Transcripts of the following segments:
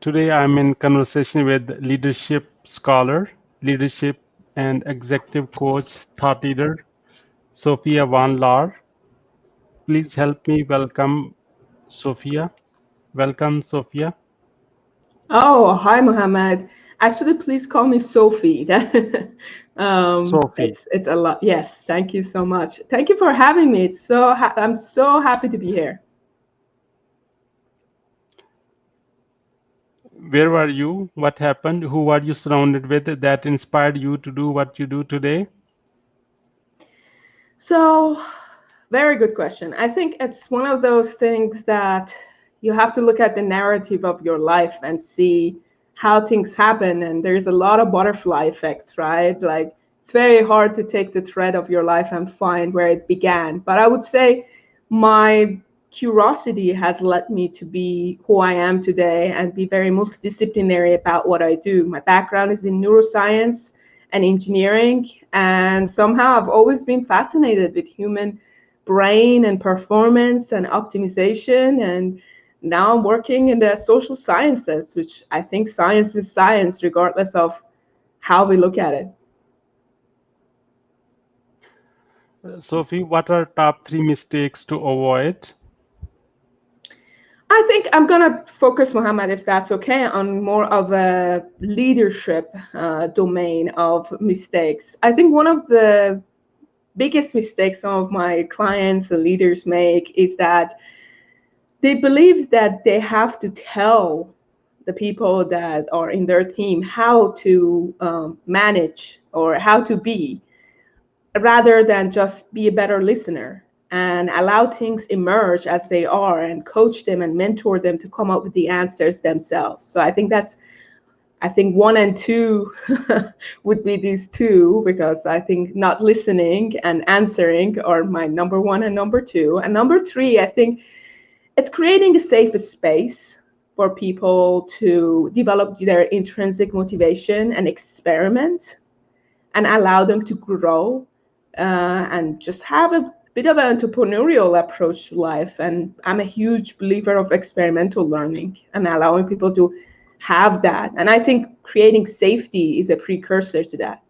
Today I'm in conversation with leadership scholar, leadership and executive coach, thought leader, Sophia von Laer. Please help me welcome Sophia. Welcome, Sophia. Oh, hi, Mohammed. Actually, please call me Sophie. Sophie, It's a lot. Yes, thank you so much. Thank you for having me. I'm so happy to be here. where were you? What happened? Who were you surrounded with that inspired you to do what you do today? So, very good question. I think it's one of those things that you have to look at the narrative of your life and see how things happen. And there's a lot of butterfly effects, right? Like it's very hard to take the thread of your life and find where it began. But I would say my curiosity has led me to be who I am today and be very multidisciplinary about what I do. My background is in neuroscience and engineering, and somehow I've always been fascinated with human brain and performance and optimization. And now I'm working in the social sciences, which I think science is science, regardless of how we look at it. Sophie, what are top three mistakes to avoid? I think I'm gonna focus, Mohammed, if that's okay, on more of a leadership domain of mistakes. I think one of the biggest mistakes some of my clients and leaders make is that they believe that they have to tell the people that are in their team how to manage or how to be, rather than just be a better listener and allow things emerge as they are and coach them and mentor them to come up with the answers themselves. So I think one and two would be these two, because I think not listening and answering are my number one and number two. And number three, I think it's creating a safe space for people to develop their intrinsic motivation and experiment and allow them to grow and just have a bit of an entrepreneurial approach to life. And I'm a huge believer of experimental learning and allowing people to have that. And I think creating safety is a precursor to that.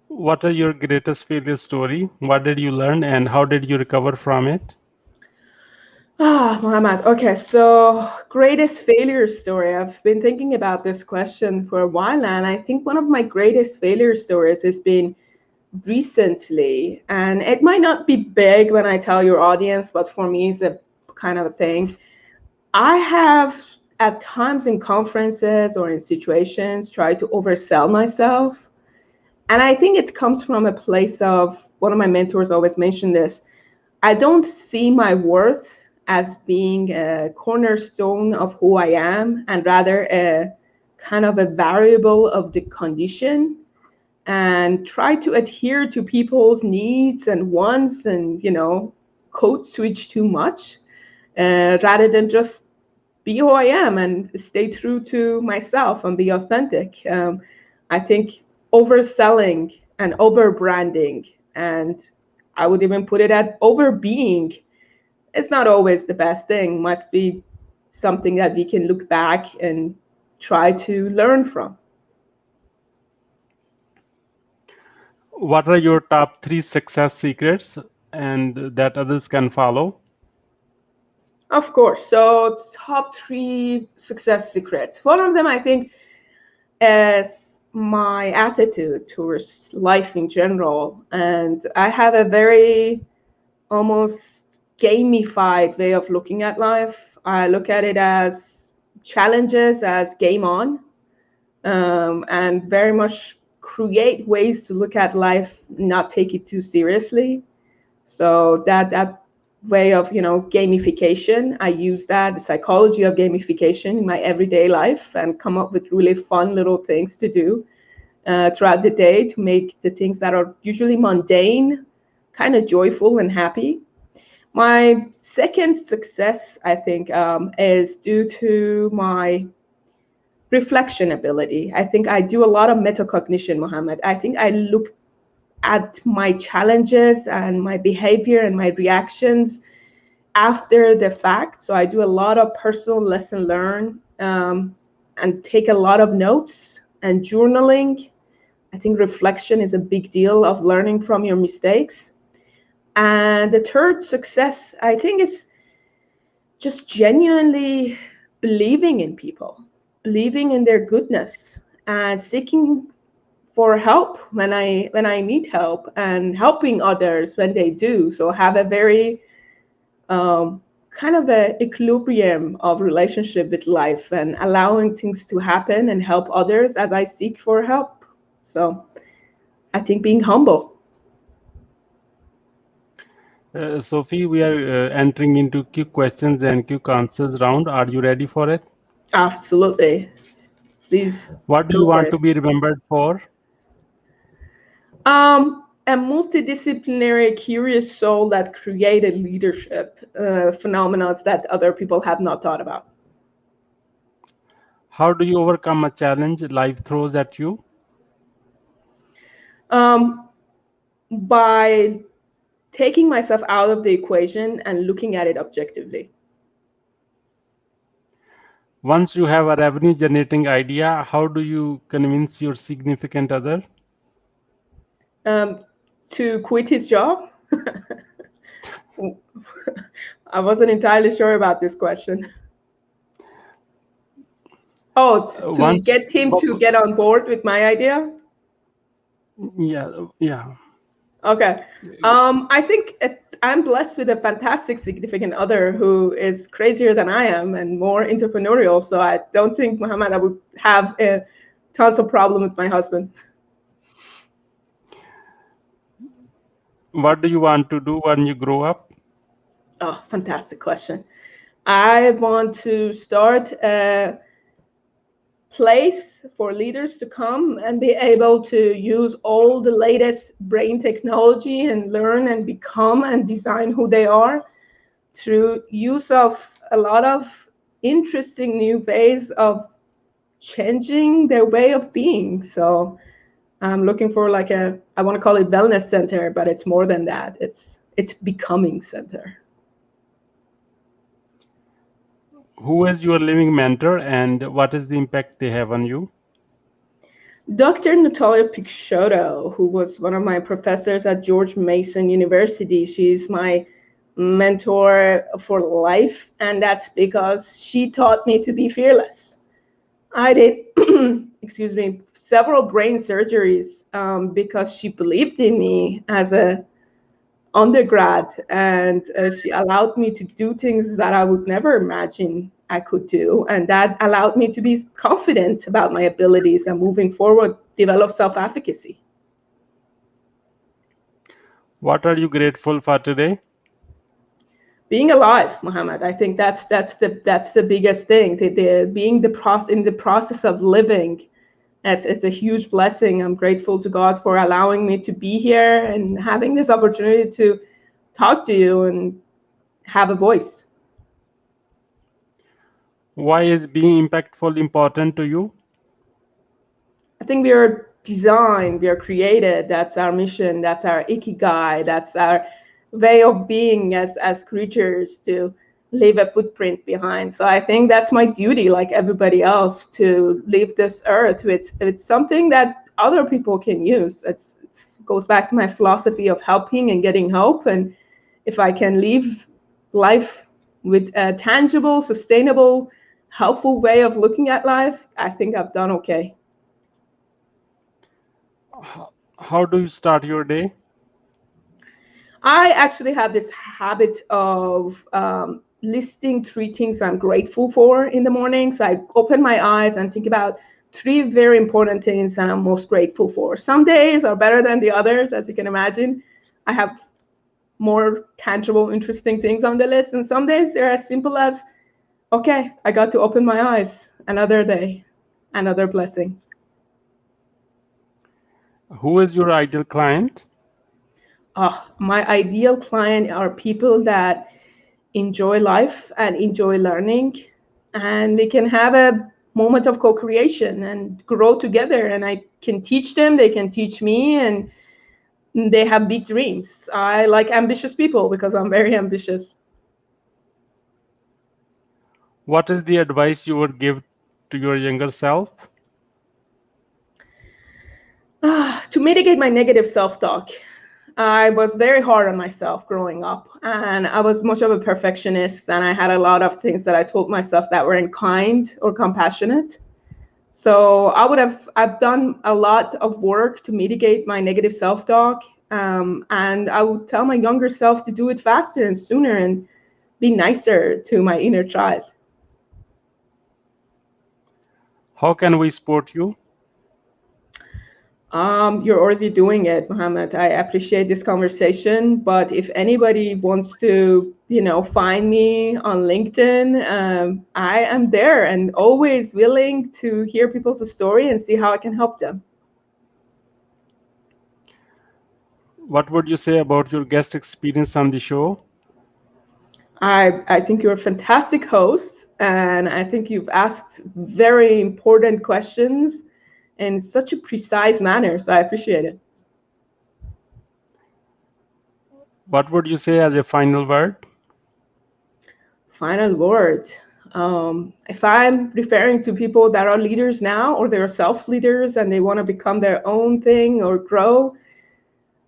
What are your greatest failure story? What did you learn and how did you recover from it? Mohammed. Okay, so greatest failure story. I've been thinking about this question for a while now, and I think one of my greatest failure stories has been recently. And it might not be big when I tell your audience, but for me, it's a kind of a thing. I have at times in conferences or in situations tried to oversell myself. And I think it comes from a place of, one of my mentors always mentioned this, I don't see my worth as being a cornerstone of who I am, and rather a kind of a variable of the condition, and try to adhere to people's needs and wants and, code switch too much, rather than just be who I am and stay true to myself and be authentic. I think overselling and over branding, and I would even put it at over being, it's not always the best thing. Must be something that we can look back and try to learn from. What are your top three success secrets and that others can follow? Of course. So top three success secrets. One of them, I think, is my attitude towards life in general. And I have a very almost gamified way of looking at life. I look at it as challenges, as game on, and very much create ways to look at life, not take it too seriously. So that way of gamification, I use that, the psychology of gamification, in my everyday life and come up with really fun little things to do throughout the day to make the things that are usually mundane kind of joyful and happy. My second success, I think, is due to my reflection ability. I think I do a lot of metacognition, Mohammed. I think I look at my challenges and my behavior and my reactions after the fact. So I do a lot of personal lesson learn, and take a lot of notes and journaling. I think reflection is a big deal of learning from your mistakes. And the third success, I think, is just genuinely believing in people, believing in their goodness, and seeking for help when I need help, and helping others when they do. So have a very kind of a equilibrium of relationship with life, and allowing things to happen and help others as I seek for help. So I think being humble. Sophie, we are entering into quick questions and quick answers round. Are you ready for it? Absolutely. Please What do you go for want it. to be remembered for? A multidisciplinary, curious soul that created leadership phenomena that other people have not thought about. How do you overcome a challenge life throws at you? Um, by taking myself out of the equation and looking at it objectively. Once you have a revenue generating idea, how do you convince your significant other? Um, to quit his job? I wasn't entirely sure about this question. Oh, to Once, get him to get on board with my idea? yeah. Okay. I think I'm blessed with a fantastic significant other who is crazier than I am and more entrepreneurial. So I don't think, Muhammad, I would have tons of problem with my husband. What do you want to do when you grow up? Oh, fantastic question. I want to start a place for leaders to come and be able to use all the latest brain technology and learn and become and design who they are through use of a lot of interesting new ways of changing their way of being. So I'm looking for like I want to call it wellness center, but it's more than that. It's becoming center. Who is your living mentor and what is the impact they have on you? Dr. Natalia Picciotto, who was one of my professors at George Mason University, she's my mentor for life, and that's because she taught me to be fearless. I did, excuse me, several brain surgeries because she believed in me as a undergrad, and she allowed me to do things that I would never imagine I could do, and that allowed me to be confident about my abilities and moving forward, develop self-efficacy. What are you grateful for today? Being alive, Muhammad. I think that's the biggest thing. Being in the process of living. It's a huge blessing. I'm grateful to God for allowing me to be here and having this opportunity to talk to you and have a voice. Why is being impactful important to you? I think we are designed, we are created. That's our mission. That's our ikigai. That's our way of being as creatures, to leave a footprint behind. So I think that's my duty, like everybody else, to leave this earth with something that other people can use. It goes back to my philosophy of helping and getting help. And if I can leave life with a tangible, sustainable, helpful way of looking at life, I think I've done okay. How do you start your day? I actually have this habit of listing 3 things I'm grateful for in the morning. So I open my eyes and think about 3 very important things that I'm most grateful for. Some days are better than the others, as you can imagine. I have more tangible, interesting things on the list. And some days they're as simple as, okay, I got to open my eyes, another day, another blessing. Who is your ideal client? My ideal client are people that enjoy life and enjoy learning, and we can have a moment of co-creation and grow together, and I can teach them, they can teach me, and they have big dreams. I like ambitious people because I'm very ambitious. What is the advice you would give to your younger self? To mitigate my negative self-talk, I was very hard on myself growing up, and I was much of a perfectionist, and I had a lot of things that I told myself that weren't kind or compassionate. So I've done a lot of work to mitigate my negative self-talk, and I would tell my younger self to do it faster and sooner and be nicer to my inner child. How can we support you? You're already doing it, Mohammed. I appreciate this conversation, but if anybody wants to, find me on LinkedIn, I am there and always willing to hear people's story and see how I can help them. What would you say about your guest experience on the show? I think you're a fantastic host, and I think you've asked very important questions in such a precise manner, so I appreciate it. What would you say as a final word? Final word. If I'm referring to people that are leaders now or they're self-leaders and they want to become their own thing or grow,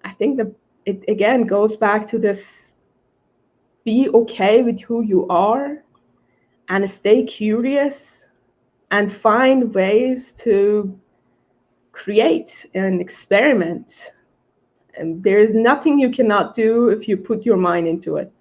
I think that it again goes back to this: be okay with who you are and stay curious and find ways to create and experiment. And there is nothing you cannot do if you put your mind into it.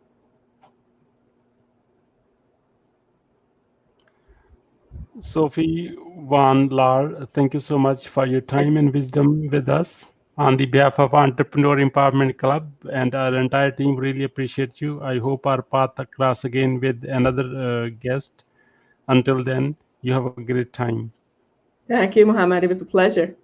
Sophie von Laer, thank you so much for your time and wisdom with us. On the behalf of Entrepreneur Empowerment Club and our entire team, really appreciate you. I hope our path cross again with another guest. Until then, you have a great time. Thank you, Mohammed. It was a pleasure.